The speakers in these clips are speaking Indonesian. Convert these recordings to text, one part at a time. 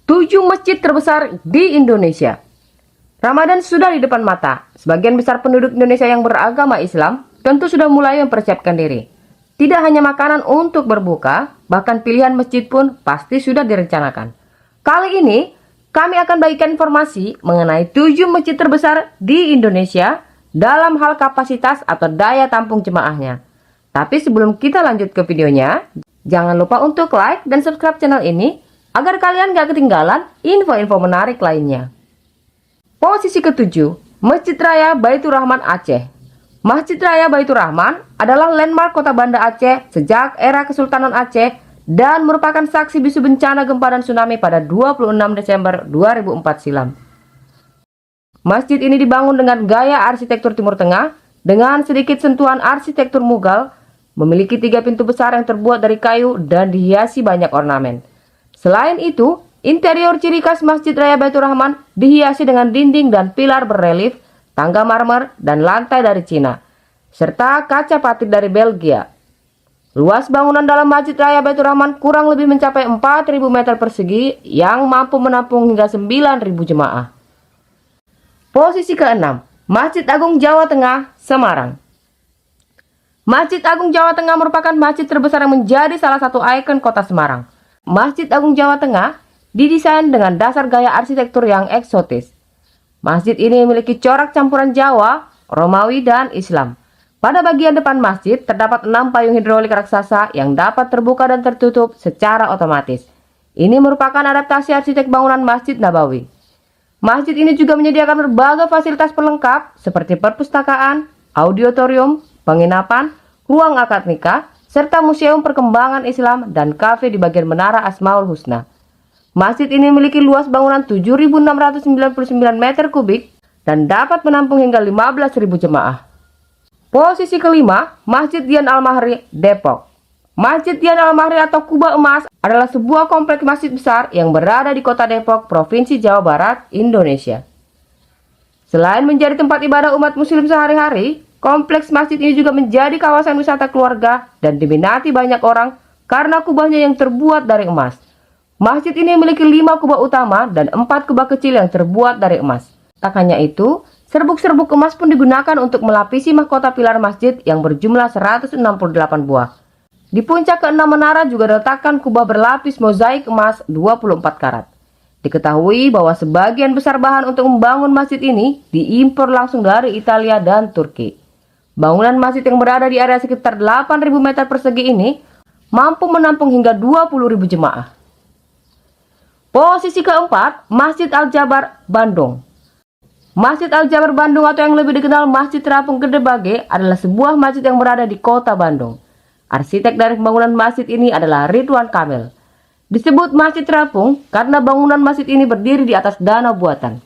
7 masjid terbesar di Indonesia. Ramadan sudah di depan mata. Sebagian besar penduduk Indonesia yang beragama Islam tentu sudah mulai mempersiapkan diri. Tidak hanya makanan untuk berbuka, bahkan pilihan masjid pun pasti sudah direncanakan. Kali ini, kami akan bagikan informasi mengenai 7 masjid terbesar di Indonesia dalam hal kapasitas atau daya tampung jemaahnya. Tapi sebelum kita lanjut ke videonya, jangan lupa untuk like dan subscribe channel ini agar kalian gak ketinggalan info-info menarik lainnya. Posisi ketujuh, Masjid Raya Baitur Rahman Aceh. Masjid Raya Baitur Rahman adalah landmark kota Banda Aceh sejak era Kesultanan Aceh dan merupakan saksi bisu bencana gempa dan tsunami pada 26 Desember 2004 silam. Masjid ini dibangun dengan gaya arsitektur Timur Tengah dengan sedikit sentuhan arsitektur Mughal, memiliki 3 pintu besar yang terbuat dari kayu dan dihiasi banyak ornamen. Selain itu, interior ciri khas Masjid Raya Baitur Rahman dihiasi dengan dinding dan pilar berrelief, tangga marmer, dan lantai dari Cina, serta kaca patit dari Belgia. Luas bangunan dalam Masjid Raya Baitur Rahman kurang lebih mencapai 4.000 meter persegi yang mampu menampung hingga 9.000 jemaah. Posisi ke-6, Masjid Agung Jawa Tengah, Semarang. Masjid Agung Jawa Tengah merupakan masjid terbesar yang menjadi salah satu ikon kota Semarang. Masjid Agung Jawa Tengah didesain dengan dasar gaya arsitektur yang eksotis. Masjid ini memiliki corak campuran Jawa, Romawi, dan Islam. Pada bagian depan masjid terdapat 6 payung hidrolik raksasa yang dapat terbuka dan tertutup secara otomatis. Ini merupakan adaptasi arsitek bangunan Masjid Nabawi. Masjid ini juga menyediakan berbagai fasilitas pelengkap seperti perpustakaan, auditorium, penginapan, ruang akad nikah, serta museum perkembangan Islam dan kafe di bagian Menara Asmaul Husna. Masjid ini memiliki luas bangunan 7.699 meter kubik dan dapat menampung hingga 15.000 jemaah. Posisi kelima, Masjid Dian Al-Mahri, Depok. Masjid Dian Al-Mahri atau Kubah Emas adalah sebuah kompleks masjid besar yang berada di kota Depok, Provinsi Jawa Barat, Indonesia. Selain menjadi tempat ibadah umat muslim sehari-hari, kompleks masjid ini juga menjadi kawasan wisata keluarga dan diminati banyak orang karena kubahnya yang terbuat dari emas. Masjid ini memiliki 5 kubah utama dan 4 kubah kecil yang terbuat dari emas. Tak hanya itu, serbuk-serbuk emas pun digunakan untuk melapisi mahkota pilar masjid yang berjumlah 168 buah. Di puncak ke-6 menara juga diletakkan kubah berlapis mozaik emas 24 karat. Diketahui bahwa sebagian besar bahan untuk membangun masjid ini diimpor langsung dari Italia dan Turki. Bangunan masjid yang berada di area sekitar 8.000 meter persegi ini mampu menampung hingga 20.000 jemaah. Posisi keempat, Masjid Al-Jabar, Bandung. Masjid Al-Jabar Bandung atau yang lebih dikenal Masjid Terapung Gede Bage adalah sebuah masjid yang berada di kota Bandung. Arsitek dari pembangunan masjid ini adalah Ridwan Kamil. Disebut Masjid Terapung karena bangunan masjid ini berdiri di atas danau buatan.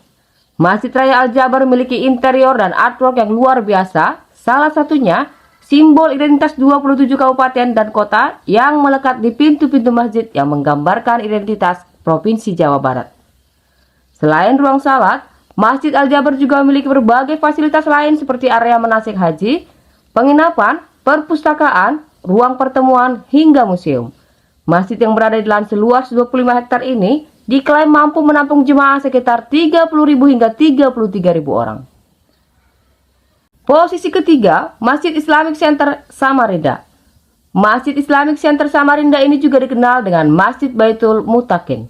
Masjid Raya Al-Jabar memiliki interior dan artwork yang luar biasa. Salah satunya, simbol identitas 27 kabupaten dan kota yang melekat di pintu-pintu masjid yang menggambarkan identitas Provinsi Jawa Barat. Selain ruang salat, Masjid Al-Jabar juga memiliki berbagai fasilitas lain seperti area manasik haji, penginapan, perpustakaan, ruang pertemuan, hingga museum. Masjid yang berada di lahan seluas 25 hektar ini diklaim mampu menampung jemaah sekitar 30.000 hingga 33.000 orang. Posisi ketiga, Masjid Islamic Center Samarinda. Masjid Islamic Center Samarinda ini juga dikenal dengan Masjid Baitul Mutakin.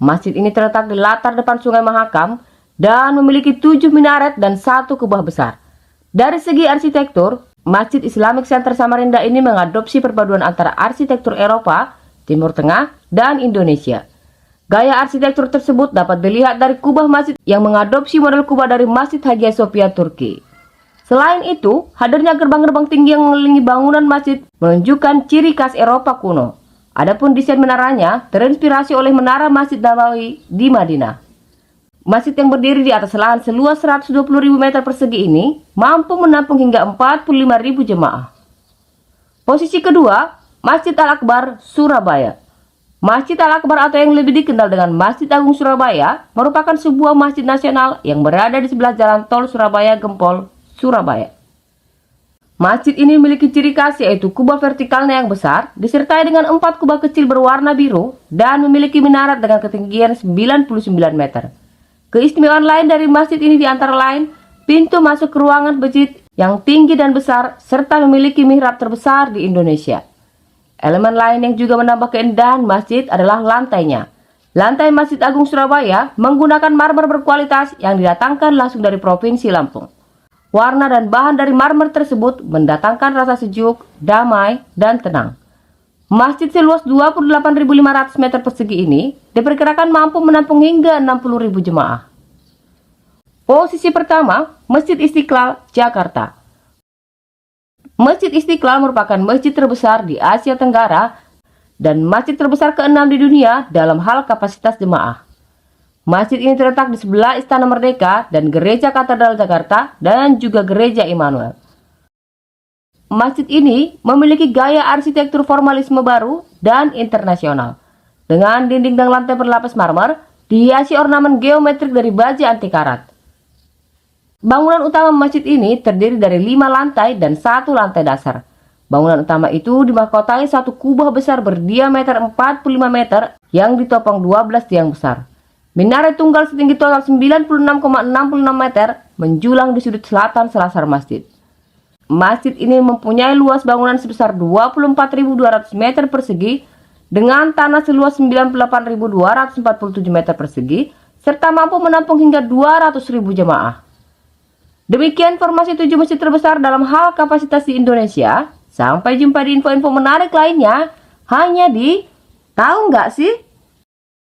Masjid ini terletak di latar depan Sungai Mahakam dan memiliki 7 minaret dan 1 kubah besar. Dari segi arsitektur, Masjid Islamic Center Samarinda ini mengadopsi perpaduan antara arsitektur Eropa, Timur Tengah, dan Indonesia. Gaya arsitektur tersebut dapat dilihat dari kubah masjid yang mengadopsi model kubah dari Masjid Hagia Sophia, Turki. Selain itu, hadirnya gerbang-gerbang tinggi yang mengelilingi bangunan masjid menunjukkan ciri khas Eropa kuno. Adapun desain menaranya terinspirasi oleh menara Masjid Nabawi di Madinah. Masjid yang berdiri di atas lahan seluas 120.000 meter persegi ini mampu menampung hingga 45.000 jemaah. Posisi kedua, Masjid Al-Akbar, Surabaya. Masjid Al-Akbar atau yang lebih dikenal dengan Masjid Agung Surabaya merupakan sebuah masjid nasional yang berada di sebelah jalan tol Surabaya Gempol, Surabaya. Masjid ini memiliki ciri khas yaitu kubah vertikalnya yang besar, disertai dengan 4 kubah kecil berwarna biru, dan memiliki minaret dengan ketinggian 99 meter. Keistimewaan lain dari masjid ini antara lain, pintu masuk ke ruangan masjid yang tinggi dan besar, serta memiliki mihrab terbesar di Indonesia. Elemen lain yang juga menambah keindahan masjid adalah lantainya. Lantai Masjid Agung Surabaya menggunakan marmer berkualitas yang didatangkan langsung dari Provinsi Lampung. Warna dan bahan dari marmer tersebut mendatangkan rasa sejuk, damai, dan tenang. Masjid seluas 28.500 meter persegi ini diperkirakan mampu menampung hingga 60.000 jemaah. Posisi pertama, Masjid Istiqlal, Jakarta. Masjid Istiqlal merupakan masjid terbesar di Asia Tenggara dan masjid terbesar ke-6 di dunia dalam hal kapasitas jemaah. Masjid ini terletak di sebelah Istana Merdeka dan Gereja Katedral Jakarta dan juga Gereja Immanuel. Masjid ini memiliki gaya arsitektur formalisme baru dan internasional. Dengan dinding dan lantai berlapis marmer, dihiasi ornamen geometrik dari baja anti karat. Bangunan utama masjid ini terdiri dari 5 lantai dan 1 lantai dasar. Bangunan utama itu dimahkotai satu kubah besar berdiameter 45 meter yang ditopang 12 tiang besar. Minaret tunggal setinggi total 96,66 meter menjulang di sudut selatan selasar masjid. Masjid ini mempunyai luas bangunan sebesar 24.200 meter persegi dengan tanah seluas 98.247 meter persegi serta mampu menampung hingga 200.000 jemaah. Demikian informasi 7 masjid terbesar dalam hal kapasitas di Indonesia. Sampai jumpa di info-info menarik lainnya hanya di Tahu nggak sih?